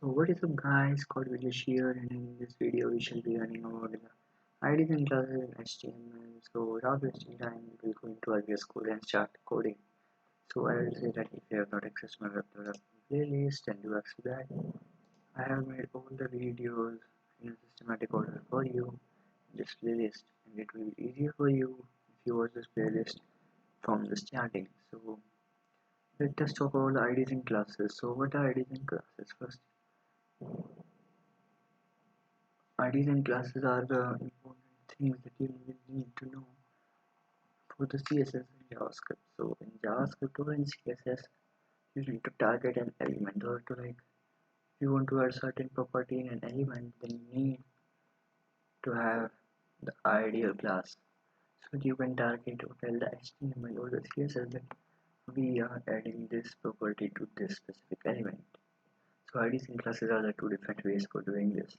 So what is up guys, CodeWithYash here, and in this video we shall be learning about the IDs and classes in HTML. So without wasting time, we will go into our VS Code and start coding. So I will say that if you have not accessed my web development playlist, then do access that. I have made all the videos in a systematic order for you in this playlist, and it will be easier for you if you watch this playlist from the starting. So let us talk about the IDs and classes. So what are IDs and classes? First, IDs and classes are the important things that you will need to know for the CSS and JavaScript. So in JavaScript or in CSS, you need to target an element, or to like if you want to add certain property in an element, then you need to have the ideal class. So you can target or tell the HTML or the CSS that we are adding this property to this specific element. So IDs and classes are the two different ways for doing this.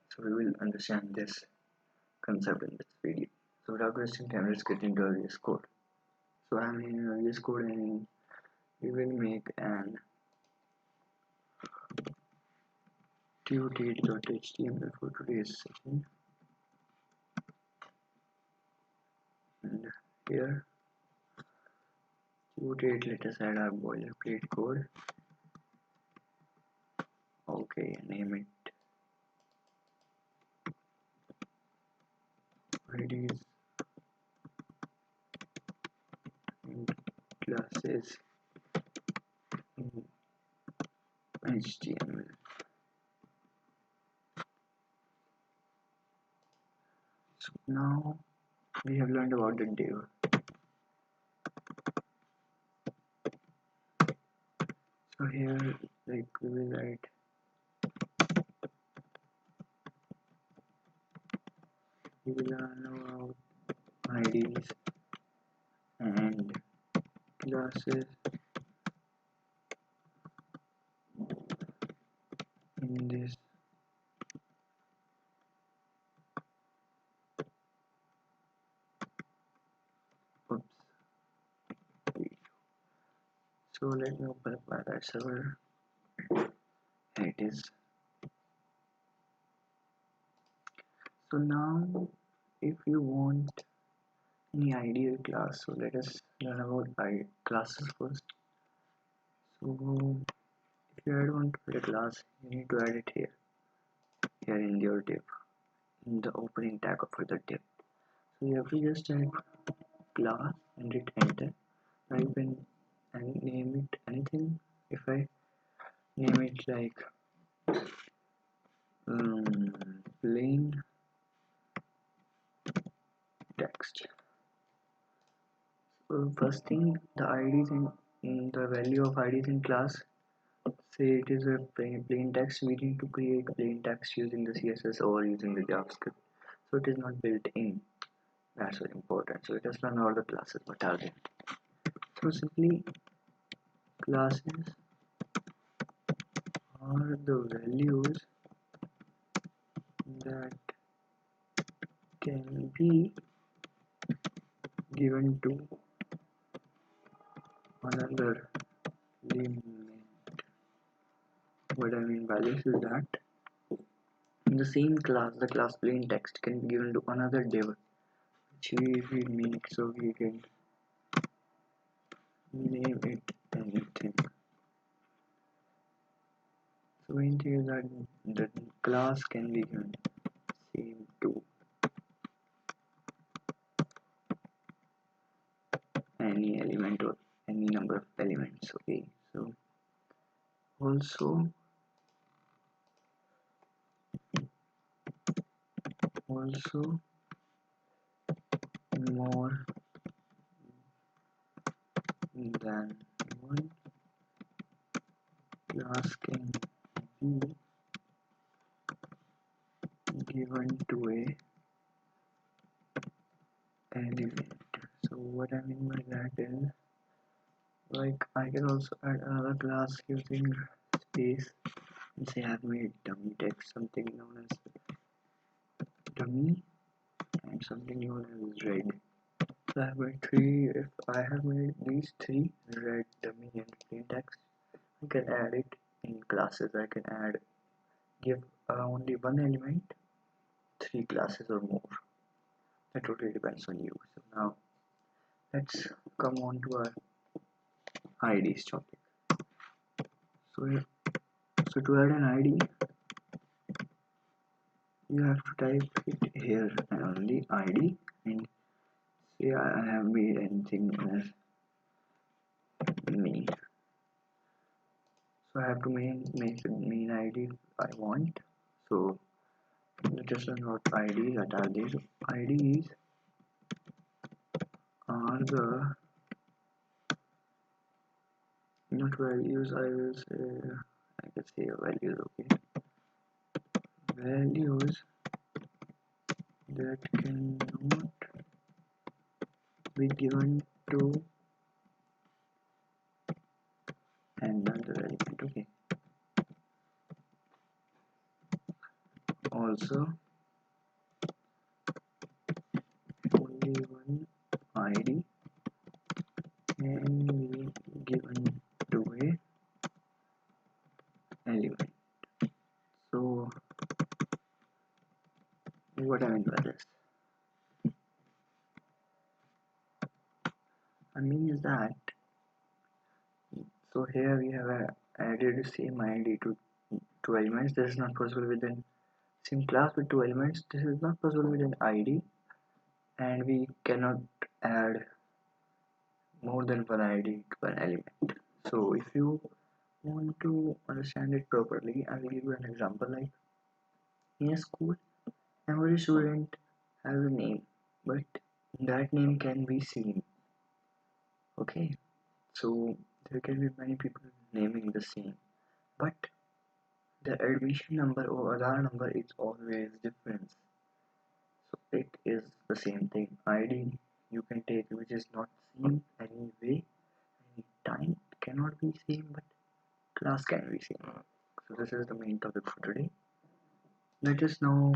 So we will understand this concept in this video. So without wasting time, let's get into our VS Code. So I'm in VS Code and we will make an tutorial.html for today's session. And here, tutorial, let us add our boilerplate code. Okay, name it IDs and classes in HTML. So now we have learned about the div. So here, like we will write we will learn about IDs and classes in this So let me open up my web server. Here it is. So now if you want any ideal class, so let us learn about classes first. So if you want to add a class, you need to add it here in your div, in the opening tag of the div. So you have to just type class and hit enter. Now you can name it anything. If I name it like plain text. So first thing, the IDs in the value of IDs in class, say it is a plain text, we need to create plain text using the CSS or using the JavaScript. So it is not built in. That's very important. So let us learn all the classes. What are they? So simply, classes are the values that can be given to another element. What I mean by this is that in the same class, the class plain text can be given to another div, which we will make, so we can name it anything. So main thing is that the class can be given same to any element or any number of elements. Okay, so also more than one class can be given to a element. So what I mean by that is, like, I can also add another class using space and say I've made dummy text, something known as dummy, and something known as red. So I have made three. If I have made these three, red, dummy, and plain text, I can add it in classes. I can add give only one element, 3 classes or more. That totally depends on you. So now let's come on to our IDs topic. So, so to add an ID, you have to type it here and only ID, and say I have made anything as me. So I have to make the main ID I want. So let us not ID that are these IDs are the not values. I will say I can say values. Okay, values that cannot be given to another element. Okay. Also, only one ID can be given to a element. So what I mean by this? I mean is that so here we have added the same ID to two elements. This is not possible within same class with two elements. This is not possible with an ID, and we cannot add more than one ID to an element. So if you want to understand it properly, I will give you an example. Like in a school, every student has a name, but that name can be seen. Okay, so there can be many people naming the same, but the admission number or Aadhaar number is always different. So it is the same thing. ID you can take which is not same any way, any time cannot be same, but class can be same. So this is the main topic for today. Let us now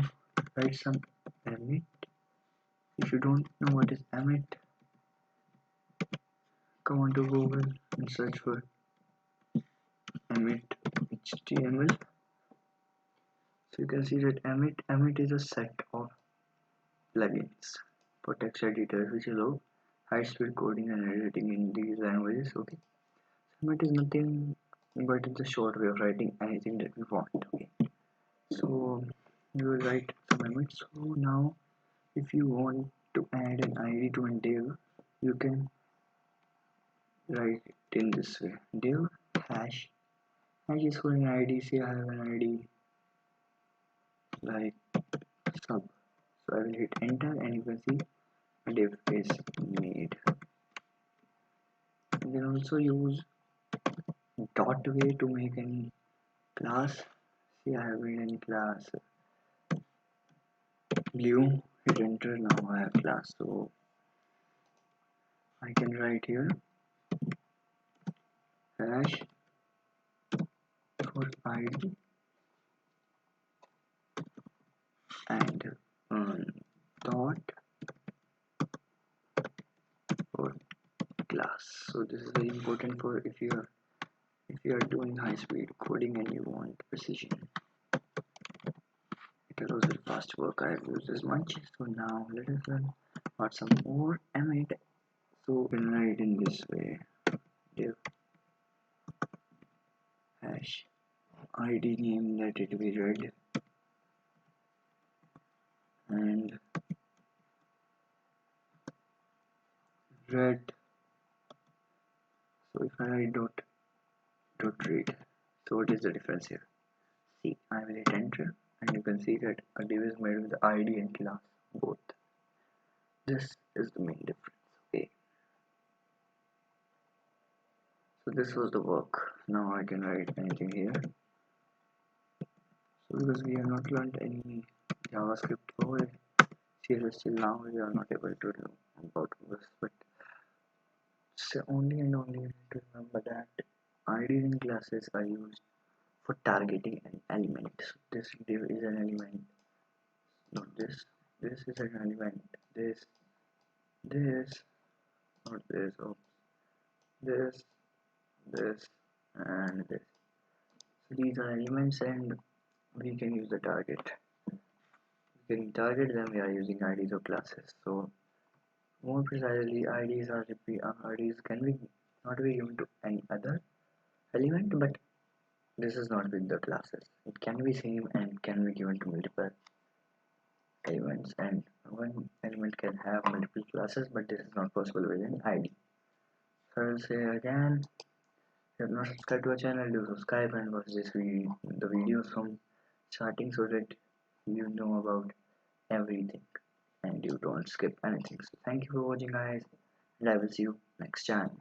write some emit. If you don't know what is emit, come on to Google and search for emit HTML. So you can see that emit is a set of plugins for text editors which allow high-speed coding and editing in these languages. Okay, emit is nothing but it's a short way of writing anything that we want. Okay, so you will write some emit. So now, if you want to add an ID to a div, you can write it in this way: div hash. Hash is for an ID. Say I have an ID like sub. So I will hit enter, and you can see div is made. You can also use dot way to make any class. See, I have made any class blue. Hit enter. Now I have class. So I can write here hash for ID and dot for class. So this is very important for if you are doing high speed coding and you want precision. It allows very fast work. I have used this much. So now let us learn about some more emit. So we can write in this way: div hash ID name, let it be red, and red. So if I write dot read, so what is the difference here? See, I will hit enter, and you can see that a div is made with the ID and class both. This is the main difference. Okay, so this was the work. Now I can write anything here. So because we have not learned any JavaScript or CSS till now, we are not able to know about this. But only and only need to remember that IDs and classes are used for targeting an element. So this div is an element. Not this. This is an element. This, not this. Oh, this, and this. So these are elements, and we can use the target. We can target them via using IDs of classes. So more precisely, IDs can be not be given to any other element, but this is not with the classes. It can be same and can be given to multiple elements, and one element can have multiple classes, but this is not possible with an ID. So I'll say again, if you have not subscribed to our channel, do subscribe and watch the videos from starting so that you know about everything and you don't skip anything. So thank you for watching, guys, and I will see you next time.